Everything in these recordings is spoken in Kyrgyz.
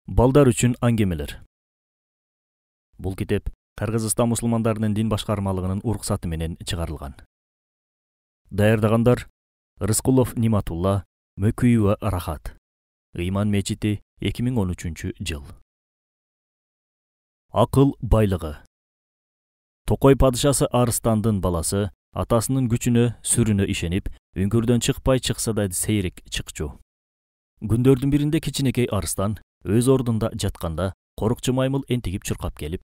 Балдар үчүн аңгемелер. Бул китеп Кыргызстан мусулмандарынын дин башкармалыгынын уруксаты менен чыгарылган. Даярдагандар Рыскулов Ниматулла, Мөкүйүва Рахат. Ыйман мечити 2013 жыл. Акыл байлыгы. Токой падышасы Арыстандын баласы атасынын күчүнө, сүрүнө ишенип, үңкүрдөн чыкпай чыкса да сейрек чыкчу. Күндөрдүн биринде кичинекей Арыстан өз ордунда жатканда корукчу маймыл энтигип чуркап келип: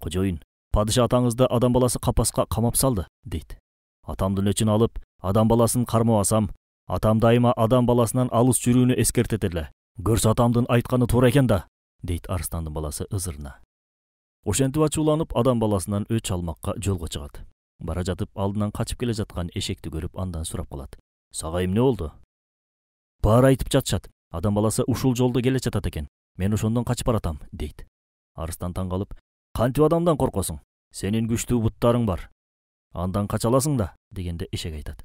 "Кожоюн, падыша атаңызды адам баласы капаска камап салды", дейт. Атамдын өчүн алып, адам баласын кармабасам, атам дайыма адам баласынан алыс жүрүүнү эскертет эле. Көрсө атамдын айтканы туура экен да, дейт Арыстандын баласы ызырына. Ошентип ачууланып, адам баласынан өч алмакка жолго чыгат. Бара жатып алдынан качып келе жаткан эшекти көрүп, андан сурап калат: "Сага эмне болду?" "Баары айтып жатышат. Адам баласы ушул жолдо келе жатат экен. Мен ошондон качып баратам", дейт. Арыстан таң калып: "Кантип адамдан коркосуң? Сенин күчтүү буттарың бар. Андан кача аласың да", дегенде эшек айтат: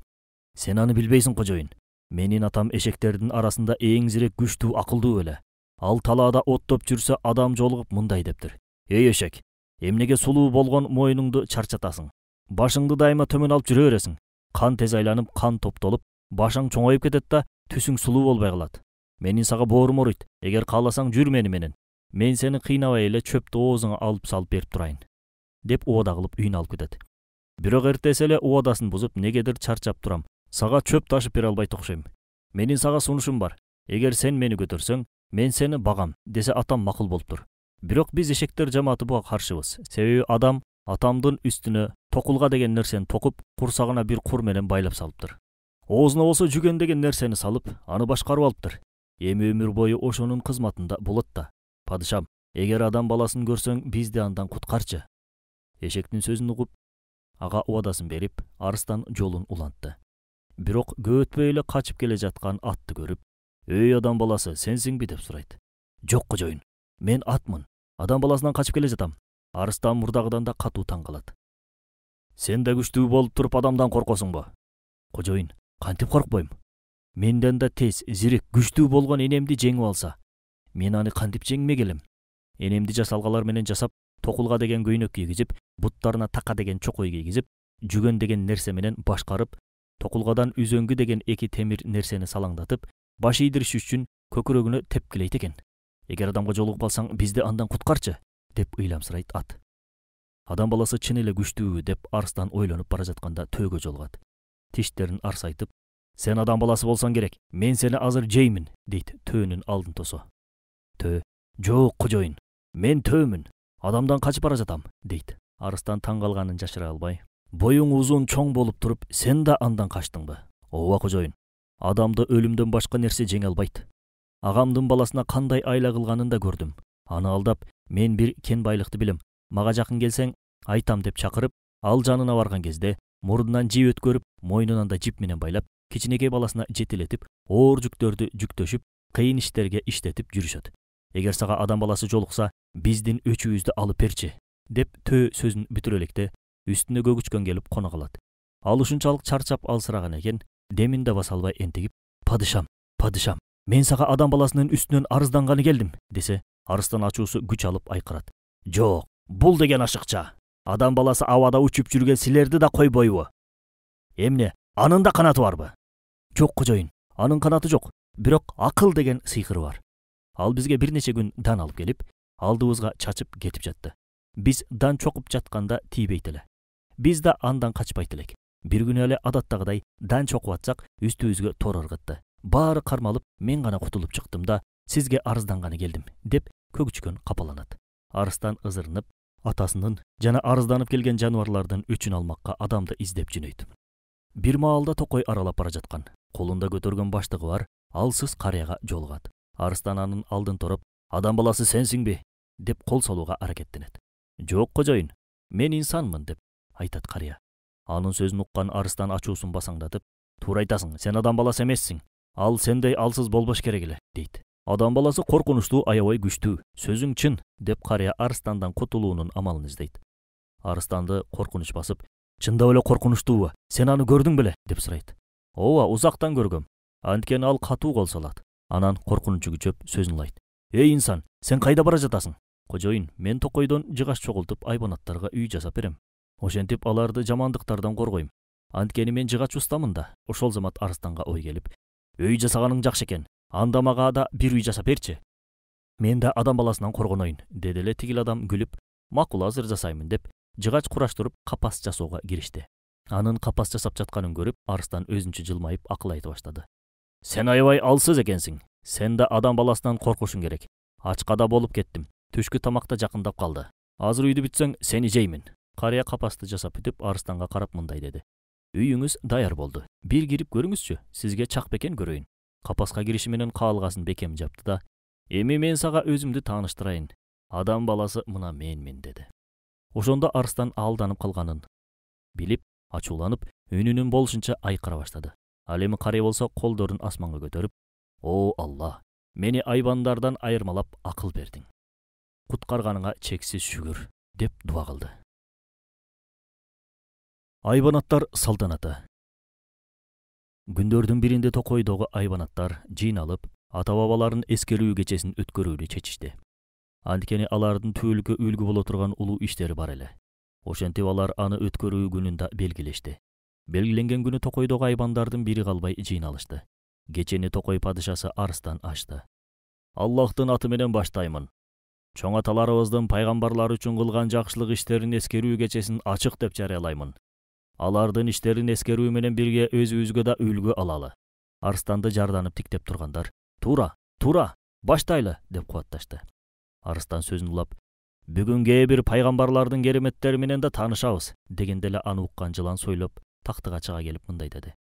"Сен аны билбейсиң, кожоюн. Менин атам эшектердин арасында эң зирек күчтүү, акылдуу эле. Ал талаада оттоп жүрсө адам жолугуп мындай дептир: Эй эшек, эмнеге сулуу болгон моюнуңду чарчатасың? Башыңды дайыма төмөн алып жүрө бересиң. Кан тез айланып, кан топтолуп, башың чоңоюп кетет да, түсүң сулуу болбой калат. Менин сага боорум ооруйт. Эгер кааласаң жүр мени менен. Мен сени кыйнабай эле чөптү оозуңа алып салып берип турайын", деп убада кылып үйүнө алып кетет. Бирок эртеси эле убадасын бузуп, "Негедир чарчап турам. Сага чөп ташып бере албайт окшойм. Менин сага сунушум бар. Эгер сен мени көтөрсөң, мен сени багам", десе атам макул болуптур. Бирок биз эшектер жамааты буга каршыбыз. Себеби адам атамдын үстүнө токулга деген нерсени токуп, курсагына бир кур менен байлап салыптыр. Оозуна болсо жүгөн деген нерсени салып, аны башкарып алыптыр. Эми өмүр бою ошонун кызматында болот да. "Падышам, эгер адам баласын көрсөң, бизди андан куткарчы". Эшектин сөзүн угуп, ага убадасын берип, Арыстан жолун улантты. Бирок көп өтпөй эле качып келе жаткан атты көрүп: "Эй адам баласы, сенсиңби?" деп сурайт. "Жок, кожоюн. Мен атмын. Адам баласынан качып келе жатам". Арыстан мурдагыдан да катуу таң калат. "Сен да күчтүү болуп туруп адамдан коркосуңбу?" "Кожоюн, кантип коркпойм? Менден да тез, зирек, күчтүү болгон энемди жеңип алса, мен аны кантип жеңмек элем? Энемди жасалгалар менен жасап, токулга деген көйнөк кийгизип, буттарына така деген чокой кийгизип, жүгөн деген нерсе менен башкарып, токулгадан үзөңгү деген эки темир нерсени салаңдатып, баш ийдириш үчүн көкүрөгүнө тепкилейт экен. Эгер адамга жолугуп алсаң, бизди андан куткарчы", деп ыйламсырайт ат. Адам баласы чын эле күчтүүбү деп Арыстан ойлонуп бара жатканда төөгө жолугат. Тиштерин арсайтып: "Сен адам баласы болсоң керек, мен сени азыр жеймин", дейт төөнүн алдын тосо. Төө: "Жок, кожоюн, мен төөмүн. Адамдан качып бара жатам", дейт. Арыстан таң калганын жашыра албай: "Боюң узун, чоң болуп туруп, сен да андан качтыңбы?" "Ооба, кожоюн. Адамды өлүмдөн башка нерсе жеңе албайт. Агамдын баласына кандай айла кылганын да көрдүм. Аны алдап, мен бир кен байлыкты билем. Мага жакын келсең, айтам", деп чакырып, ал жанына барган кезде мурдунан жип өткөрүп, мойнунан да жип менен байлап, кичинекей баласына жетелетип, оор жүктөрдү жүктөшүп, кыйын иштерге иштетип жүрүшөт. "Эгер сага адам баласы жолукса, биздин өчүбүздү алып берчи", деп төө сөзүн бүтүрө электе үстүнө көгүчкөн келип кона калат. Ал ушунчалык чарчап алсыраган экен, демин да баса албай энтигип: "Падышам, падышам, мен сага адам баласынын үстүнөн арызданганы келдим", десе, Арыстан ачуусу күч алып айкырат: "Жок, бул деген ашыкча. Адам баласы абада учуп жүргөн силерди да койбойбу? Эмне, анын да канаты барбы?" "Жок, кожоюн, анын канаты жок. Бирок акыл деген сыйкыры бар. Ал бизге бир нече күн дан алып келип, алдыбызга чачып кетип жатты. Биз дан чокуп жатканда тийбейт эле. Биз да андан качпайт элек. Бир күнү эле адаттагыдай дан чокуп атсак, үстүбүзгө тор ыргытты. Баары кармалып, мен гана кутулуп чыктым да, сизге арызданганы келдим", деп көгүчкөн капаланат. Арыстан ызырынып, атасынын жана арызданып келген жаныбарлардын өчүн алмакка адамды издеп жөнөйт. Бир маалда токой аралап бара жаткан, колунда көтөргөн баштыгы бар алсыз карыяга жолугат. Арыстан анын алдын тороп: "Адам баласы сенсиңби?" деп кол салууга аракеттенет. "Жок, кожоюн, мен инсанмын", деп айтат карыя. Анын сөзүн уккан Арыстан ачуусун басаңдатып: "Туура айтасың, сен адам баласы эмессиң. Ал сендей алсыз болбош керек эле", дейт. "Адам баласы коркунучтуу, аябай күчтүү. Сөзүң чын", деп карыя Арыстандан кутулуунун амалын издейт. Арыстанды коркунуч басып: "Чындап эле коркунучтуубу? Сен аны көрдүң беле?" деп сурайт. "Ооба, узактан көргөм. Анткени ал катуу кол салат". Анан коркунучу күчөп сөзүн улайт: Эй инсан, сен кайда бара жатасың? Кожоюн, мен токойдон жыгаш чогултуп айбанаттарга үй жасап берем. Ошентип аларды жамандыктардан коргойм. Анткени мен жыгач устамын да. Ошол замат Арыстанга ой келип, үй жасаганың жакшы экен. Анда мага да бир үй жасап берчи. Мен да адам баласынан коргоноюн, деди эле тигил адам күлүп, макул азыр жасаймын деп, жыгач кураштырып капас жасоого киришти. Анын капас жасап жатканын көрүп, Арыстан өзүнчө жылмайып акыл айта баштады. Сен аябай алсыз экенсиң. Сен да адам баласынан коркушуң керек. Ачкада болуп кеттим. Түшкү тамакта жакындап калды. Азыр үйдү бүтсөң, сени жеймин. Карыя капасты жасап бүтүп, Арыстанга карап мындай деди. Үйүңүз даяр болду. Бир кирип көрүңүзчү, сизге чак бекен көрөйүн. Капаска кириши менен каалгасын бекем жапты да, эми мен сага өзүмдү тааныштырайын. Адам баласы мына менмин деди. Ошондо Арыстан алданып калганын билип, ачууланып, үнүнүн болушунча айкыра баштады. Ал эми карый болсо колдорун асманга көтөрүп, "О Алла, мени айбандардан айырмалап акыл бердиң. Куткарганыңа чексиз шүгүр" деп дуа кылды. Айбанаттар салтанаты. Күндөрдүн биринде Токойдогу айбанаттар жыйналып, ата-бабаларын эскерүү кечесин өткөрүүнү чечишти. Анткени алардын түбөлүккө үлгү боло турган улуу иштери бар эле. Ошентип алар аны өткөрүү күнүн да белгилешти. Белгиленген күнү Токойдогу айбандардын бири калбай жыйналышты. Кечени Токой падышасы Арыстан ачты. Аллахтын аты менен баштаймын. Чоң аталарыбыздын пайгамбарлар үчүн кылган жакшылык иштерин эскерүү кечесин ачык деп жарыялаймын. Алардын иштерин эскерүү менен бирге өзүбүзгө да үлгү алалы. Арыстанды жарданып тиктеп тургандар тура, баштайлы деп кубатташты. Арыстан сөзүн улап, бүгүн кээ бир пайгамбарлардын кереметтери менен да таанышабыз дегенде эле аны уккан жылан сойлоп тактыга чыга келип мындай деди.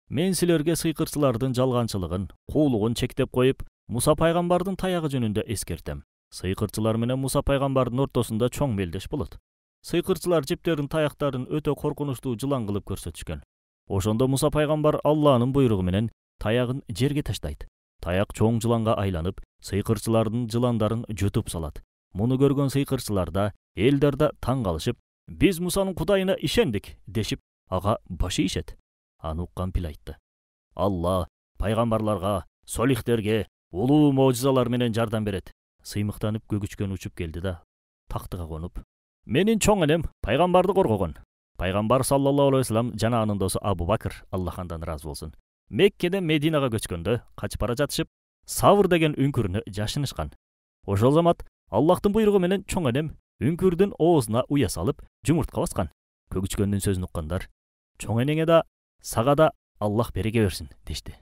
Мен силерге сыйкырчылардын жалганчылыгын, куулугун чектеп коюп, Муса пайгамбардын таягы жөнүндө эскертем. Сыйкырчылар менен Муса пайгамбардын ортосунда чоң мелдеш болот. Сыйкырчылар жиптерин таяктарын өтө коркунучтуу жылан кылып көрсөтүшкөн. Ошондо Муса пайгамбар Алланын буйругу менен таягын жерге таштайт. Таяк чоң жыланга айланып, сыйкырчылардын жыландарын жутуп салат. Муну көргөн сыйкырчылар да, элдер да таң калышып, "Биз Мусанын кудайына ишендик" дешип, ага баш ийишет. Аны уккан Пил айтты. Алла пайгамбарларга, солихтерге улуу можизалар менен жардам берет. Сыймыктанып көгүчкөн учуп келди да, тактыга конуп, "Менин чоң энем пайгамбарды коргогон. Пайгамбар саллаллаху алейхи вассалам жана анын досу Абу Бакыр, Аллах андан ыраазы болсун, Меккеден Мединага көчкөндө качып бара жатышып, Савр деген үңкүрүнө жашынышкан. Ошол замат Аллахтын буйругу менен чоң энем үңкүрдүн оозуна уя салып, жумуртка баскан." Көгүчкөндүн сөзүн уккандар, "Чоң энеңе да, сага да Аллах береке берсин" дешти.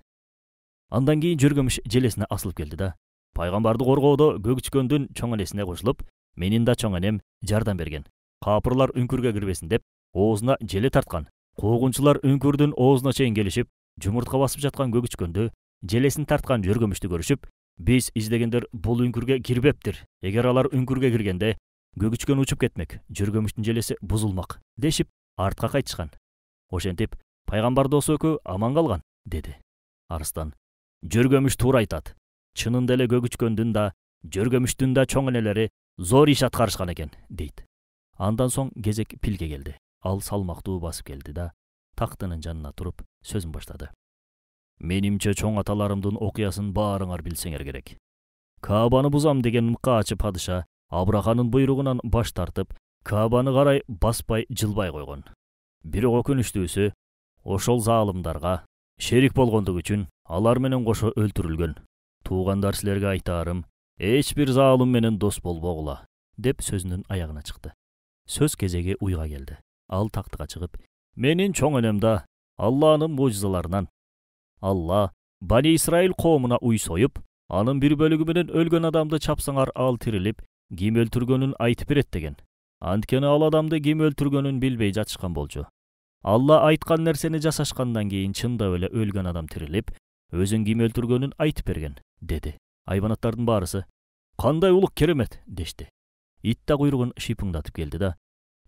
Андан кийин жөргөмүш желесине асылып келди да, пайгамбарды коргоодо көгүчкөндүн чоң энесине кошулуп, менин да чоң энем жардам берген. Капырлар үңкүргө кирбесин деп, оозуна желе тарткан. Куугунчулар үңкүрдүн оозуна чейин келишип, жумуртка басып жаткан көгүчкөндү, желесин тарткан жөргөмүштү көрүшүп, "Биз издегендер бул үңкүргө кирбептир. Эгер алар үңкүргө киргенде, көгүчкөн учуп кетмек, жөргөмүштүн желеси бузулмак" дешип, артка кайтышкан. Ошентип, пайгамбар досу экөө аман калган, деди. Арыстан, "Жөргөмүш туура айтат. Чынында эле көгүчкөндүн да, жөргөмүштүн да чоң энелери зор иш аткарышкан экен" дейт. Андан соң кезек Пилге келди. Ал салмактуу басып келди да, тактынын жанына туруп сөзүн баштады. "Менимче чоң аталарымдын окуясын баарыңар билсеңер керек. Каабаны бузам деген мкаачы падыша Абраханын буйругунан баш тартып, Каабаны карай баспай жылбай койгон. Бирок өкүнүчтүүсү, ошол заалымдарга шерик болгондугу үчүн алар менен кошо өлтүрүлгөн. Туугандар, силерге айтаарым, эч бир заалым менен дос болбогула" деп сөзүнүн аягына чыкты. Сөз кезеги уйга келди. Ал тактыга чыгып, "Менин чоң энем да Алланын мужизаларынан. Алла Бани Исраил коомуна уй союп, анын бир бөлүгү менен өлгөн адамды чапсаңар ал тирилип, ким өлтүргөнүн айтып берет деген. Анткени ал адамды ким өлтүргөнүн билбей жатышкан болчу. Алла айткан нерсени жасашкандан кийин чындап эле өлгөн адам тирилип, өзүн ким өлтүргөнүн айтып берген" деди. Айбанаттардын баарысы "Кандай улук керемет" дешти. Ит да куйругун шыйпыңдатып келди да,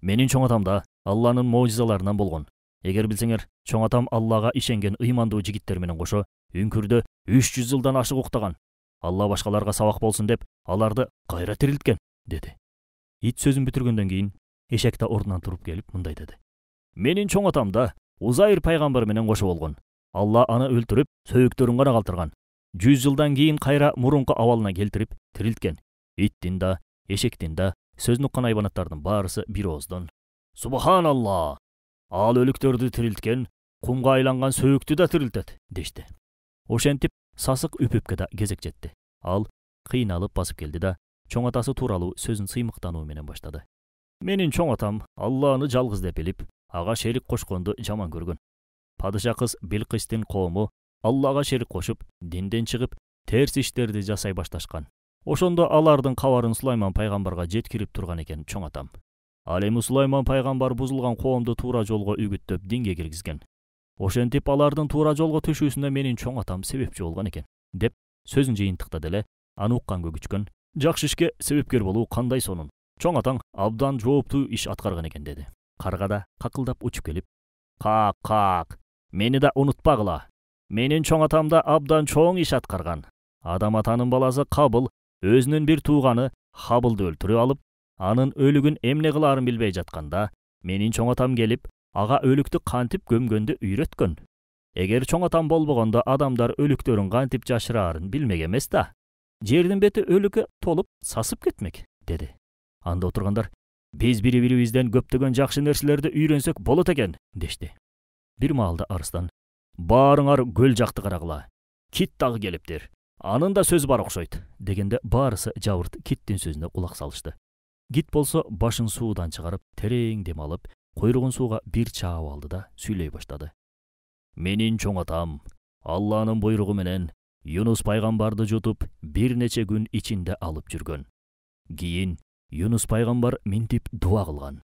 "Менин чоң атам да Алланын мojizаларынан болгон. Эгер билсеңер, чоң атам Аллага ишенген ыймандуу жигиттер менен кошо үңкүрдө 300 жылдан ашык уктаган. Алла башкаларга сабак болсун деп, аларды кайра тирилткен" деди. Ит сөзүн бүтүргөндөн кийин эшек да ордунан туруп келип мындай деди. "Менин чоң атам да Узайыр пайгамбар менен кошо болгон. Алла аны өлтүрүп, сөөктөрүн гана калтырган. 100 жылдан кийин кайра мурунку абалына келтирип тирилткен. Иттин да, эшектин да сөзүн уккан айбанаттардын баарысы бир ооздон «Субханалла! Ал өлүктөрдү тирилткен, кумга айланган сөөктү да тирилтет» дешти. Ошентип сасык үпүпкө да кезек жетти. Ал кыйналып басып келди да чоң атасы тууралуу сөзүн сыймыктануу менен баштады. Менин чоң атам Алланы жалгыз деп билип, ага шерик кошконду жаман көргөн. Падыша кыз Билкистин коому Аллага шерик кошуп, динден чыгып, терс иштерди жасай башташкан. Ошондо алардын кабарын Сулайман пайгамбарга жеткирип турган экен чоң атам. Ал эми Сулайман пайгамбар бузулган коомду туура жолго үгүттөп динге киргизген. Ошентип алардын туура жолго түшүүсүнө менин чоң атам себепчи болгон экен, деп сөзүн жыйынтыктады эле, аны укканга күчкөн. Жакшы ишке себепкер болуу кандай сонун. Чоң атаң абдан жооптуу иш аткарган экен деди. Карга да какылдап учуп келип, «Как, мени да унутпагыла. Менин чоң атам да абдан чоң иш аткарган. Адам атанын баласы Кабыл өзүнүн бир тууганы Хабылды өлтүрүп алып, анын өлүгүн эмне кылаарын билбей жатканда, менин чоң атам келип, ага өлүктү кантип көмгөндү үйрөткөн. Эгер чоң атам болбогондо адамдар өлүктөрүн кантип жашыраарын билмек эмес да. Жердин бети өлүккө толуп сасып кетмек» деди. Анда отургандар «Биз бири-бирибизден көптөгөн жакшы нерселерди үйрөнсөк болот экен» дешти. Бир маалда арыстан «Баарыңар көл жакты карагыла. Кит дагы келиптир. Анын да сөзү бар окшойт» дегенде баарысы жабырт киттин сөзүнө кулак салышты. Кит болсо башын суудан чыгарып, терең дем алып, койругун сууга бир чаап алды да сүйлөй баштады. «Менин чоң атам Алланын буйругу менен Юнус пайгамбарды жутуп бир нече күн ичинде алып жүргөн. Кийин Юнус пайгамбар минтип дуа кылган.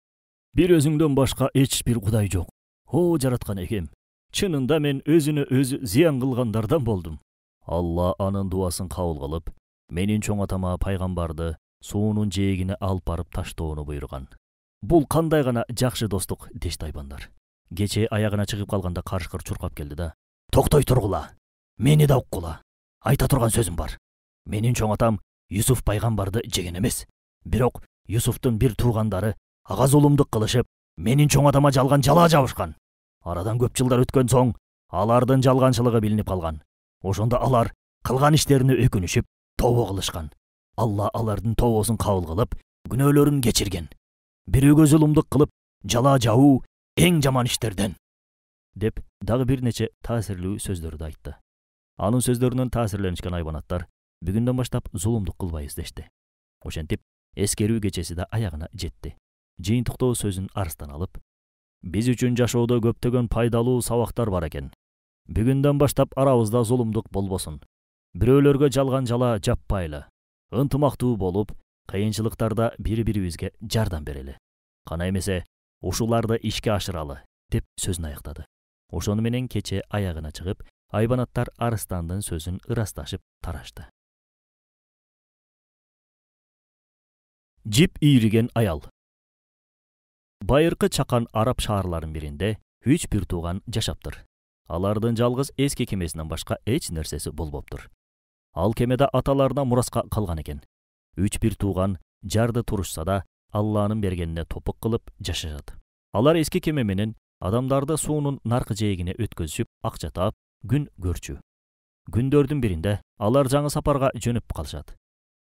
Бир өзүңдөн башка эч бир кудай жок. О жараткан Эгем, чынында мен өзүнө өзү зыян кылгандардан болдум. Алла анын дуасын кабыл кылып, менин чоң атама пайгамбарды суунун жээгине алып барып таштоону буйруган. Бул кандай гана жакшы достук дешти айбандар. Кече аягына чыгып калганда карышкыр чуркап келди да «Токтой тургула. Мени да уккула. Айта турган сөзүм бар. Менин чоң атам Юсуф пайгамбарды жеген эмес. Бирок Юсуфтун бир туугандары ага зулумдук кылышып, менин чоң атама жалган жалаа жабышкан. Арадан көп жылдар өткөн соң, алардын жалганчылыгы билинип калган. Ошондо алар кылган иштерине өкүнүшүп, тобо кылышкан. Алла алардын тобосун кабыл кылып, күнөөлөрүн кечирген. Бирөөгө зулумдук кылып, жалаа жабуу эң жаман иштерден» деп дагы бир нече таасирлүү сөздөрдү айтты. Анын сөздөрүнөн таасирленишкен айбанаттар бүгүндөн баштап зулумдук кылбайбыз дешти. Ошентип эскерүү кечеси да аягына жетти. Жыйынтыктоо сөзүн арыстан алып, «Биз үчүн жашоодо көптөгөн пайдалуу сабактар бар экен. Бүгүндөн баштап арабызда зулумдук болбосун. Бирөөлөргө жалган жалаа жаппайлы. Ынтымактуу болуп, кыйынчылыктарда бири-бирибизге жардам берели. Кана эмесе, ушуларды ишке ашыралы» деп сөзүн аяктады. Ошону менен кече аягына чыгып, айбанаттар арыстандын сөзүн ырасташып тарашты. Жип ийриген аял. Байыркы чакан араб шаарларынын биринде 3 бир тууган жашаптыр. Алардын жалгыз эски кемесинен башка эч нерсеси болбоптур. Ал кемеде аталарына мураска калган экен. 3 бир тууган жарды турушса да, Алланын бергенине топук кылып жашашат. Алар эски кеме менен адамдарды суунун наркы жээгине өткөзүп, акча таап, күн көрчү. Күндөрдүн биринде алар жаңы сапарга жөнөп калышат.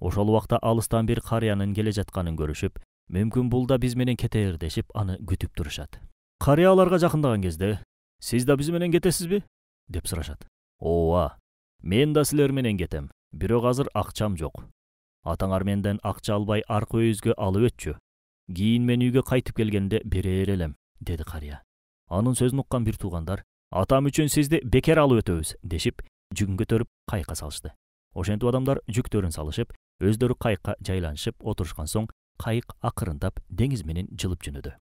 Ошол убакта алыстан бир карыянын келе жатканын көрүшүп, мүмкүн бул да биз менен кетер дешип аны күтүп турушат. Карыя аларга жакындаган кезде, «Сиз да биз менен кетесизби?» деп сурашат. «Ооба, мен да силер менен кетем, бирок азыр акчам жок. Атаңар менден акча албай аркы өйүзгө алып өтчү. Кийин мен үйгө кайтып келгенде берер элем», деди карыя. Анын сөзүн уккан бир туугандар «Атам үчүн сизди бекер алып өтөбүз» дешип, жүгүн көтөрүп кайыкка салышты. Ошентип адамдар жүктөрүн салышып, өздөрү кайыкка жайланышып отурушкан соң, кайык акырындап деңиз менен жылып жөнөдү.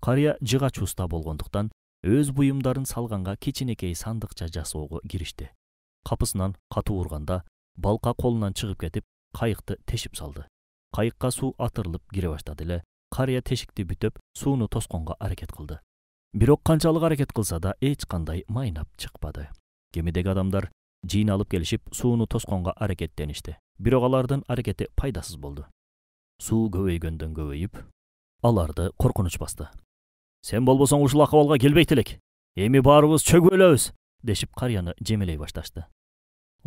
Карыя жыга чуста болгондуктан өз буюмдарын салганга кичинекей сандыкча жасоого киришти. Капысынан катуу урганда, балка колунан чыгып кетип, кайыкты тешип салды. Кайыкка суу атырылып кире баштады эле. Карыя тешикти бүтөп, сууну тосконго аракет кылды. Бирок канчалык аракет кылса да эч кандай майнап чыкпады. Кемедеги адамдар жыйналып келишип, сууну тосконго аракеттеништи. Бирок алардын аракети пайдасыз болду. Суу көбөйгөндөн көбөйүп, аларды коркунуч басты. «Сен болбосоң ушул акыбалга келбейт элек. Эми баарыбыз чөгүп өлөбүз» дешип карыяны жемелей башташты.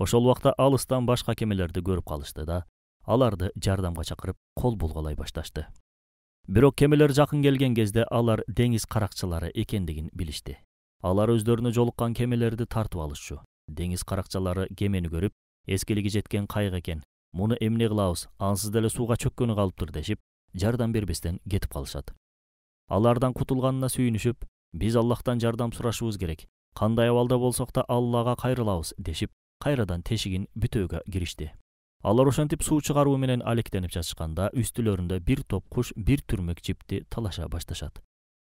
Ошол убакта алыстан башка кемелерди көрүп калышты да, аларды жардамга чакырып кол булгалай башташты. Бирок кемелер жакын келген кезде алар деңиз каракчылары экендигин билишти. Алар өздөрүнө жолуккан кемелерди тартып алышчу. Деңиз каракчылары кемени көрүп, эскилиги жеткен кайык экен, муну эмне кылабыз, ансыз деле сууга чөккөнү калыптыр дешип, жардам бербестен кетип калышат. Алардан кутулганына сүйүнүшүп, биз Аллахтан жардам сурашыбыз керек. Кандай абалда болсок да Аллага кайрылабыз дешип, кайрадан тешигин бүтөөгө киришти. Алар ошентип суу чыгаруу менен алектенип жатышканда, үстүлөрүндө бир топ куш бир түрмөк жипти талаша башташат.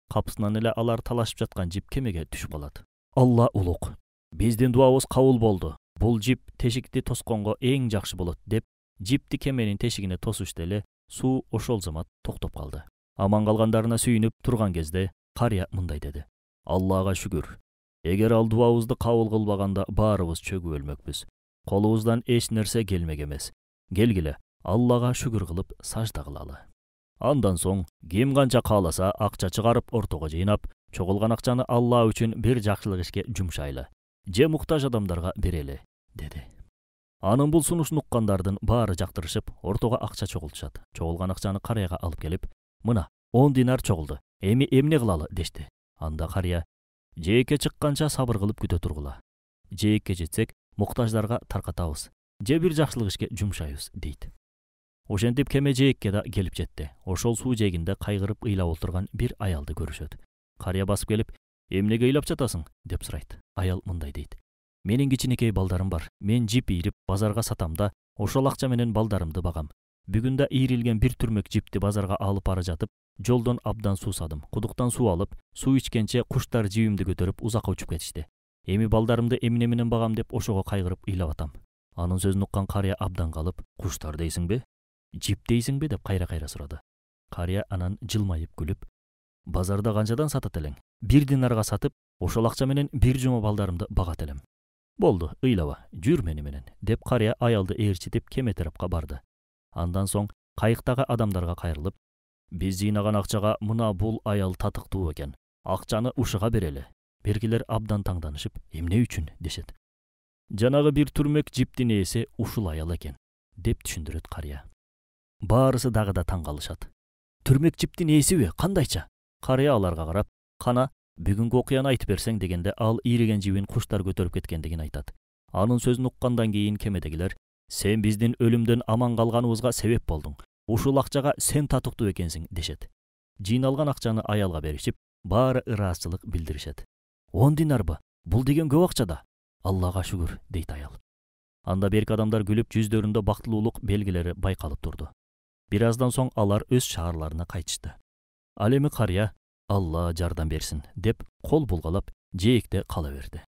Капысынан эле алар талашып жаткан жип кемеге түшүп калат. Алла улук. Биздин дуабыз кабыл болду. Бул жип тешикти тосконго эң жакшы болот деп, жипти кеменин тешигине тосушту эле, суу ошол замат токтоп калды. Аман калгандарына сүйүнүп турган кезде карыя мындай деди: Аллага шүгүр. Эгер ал дуабызды кабыл кылбаганда баарыбыз чөгүп өлмөкпүз. Колубуздан эч нерсе келмек эмес. Келгиле, Аллага шүгүр кылып сажда кылалы. Андан соң ким канча кааласа акча чыгарып ортого жыйнап, чогулган акчаны Алла үчүн бир жакшылык ишке жумшайлы. Же муктаж адамдарга берели, деди. Анын бул сунушун уккандардын баары жактырышып, ортого акча чогултушат. Чогулган акчаны карыяга алып келип, мына 10 динар чогулду. Эми эмне кылалы дешти. Анда карыя: жээкке чыкканча сабыр кылып күтө тургула. Жээкке жетсек, муктаждарга таркатабыз. Же бир жакшылык ишке жумшайбыз, дейт. Ошентип кеме жээкке да келип жетти. Ошол суу жээгинде кайгырып ыйлап отурган бир аялды көрүшөт. Карыя басып келип: эмнеге ыйлап жатасың деп сурайт. Аял мындай дейт: менин кичинекей балдарым бар. Мен жип ийрип базарга сатам да, ошол акча менен балдарымды багам. Бүгүн да ийрилген бир түрмөк жипти базарга алып бара жатып, жолдон абдан суусадым. Кудуктан суу алып, суу ичкенче куштар жибимди көтөрүп узакка учуп кетишти. Эми балдарымды эмне менен багам деп ошого кайгырып ыйлап атам. Анын сөзүн уккан карыя абдан калып: куштар дейсиңби? Жип дейсиңби деп кайра сурады. Карыя анан жылмайып күлүп: базарда канчадан сатат элең? 1 динарга сатып, ошол акча менен бир жума балдарымды багат элем. Болду, ыйлаба, жүр мени менен, деп карыя аялды ээрчитип кеме тарапка барды. Андан соң кайыктагы адамдарга кайрылып: биз жыйнаган акчага мына бул аял татыктуу экен. Акчаны ушуга берели. Бергилер абдан таңданышып: эмне үчүн дешет. Жанагы бир түрмөк жиптин ээси ушул аял экен, деп түшүндүрөт карыя. Баарысы дагы да таң калышат. Түрмөк жиптин ээсиби? Кандайча? Карыя аларга карап: кана, бүгүнкү окуяны айтып берсең дегенде, ал ийриген жибин куштар көтөрүп кеткендигин айтат. Анын сөзүн уккандан кийин кемедегилер: сен биздин өлүмдөн аман калганыбызга себеп болдуң. Ушул акчага сен татыктуу экенсиң, дешет. Жыйналган акчаны аялга беришип, баары ыраазычылык билдиришет. 10 динарбы? Бул деген көп акча да. Аллага шүгүр, дейт аял. Анда берки адамдар күлүп, жүздөрүндө бактылуулук белгилери байкалып турду. Бир аздан соң алар өз шаарларына кайтышты. Ал эми карыя: Алла жардам берсин, деп кол булгалап жээкте кала берди.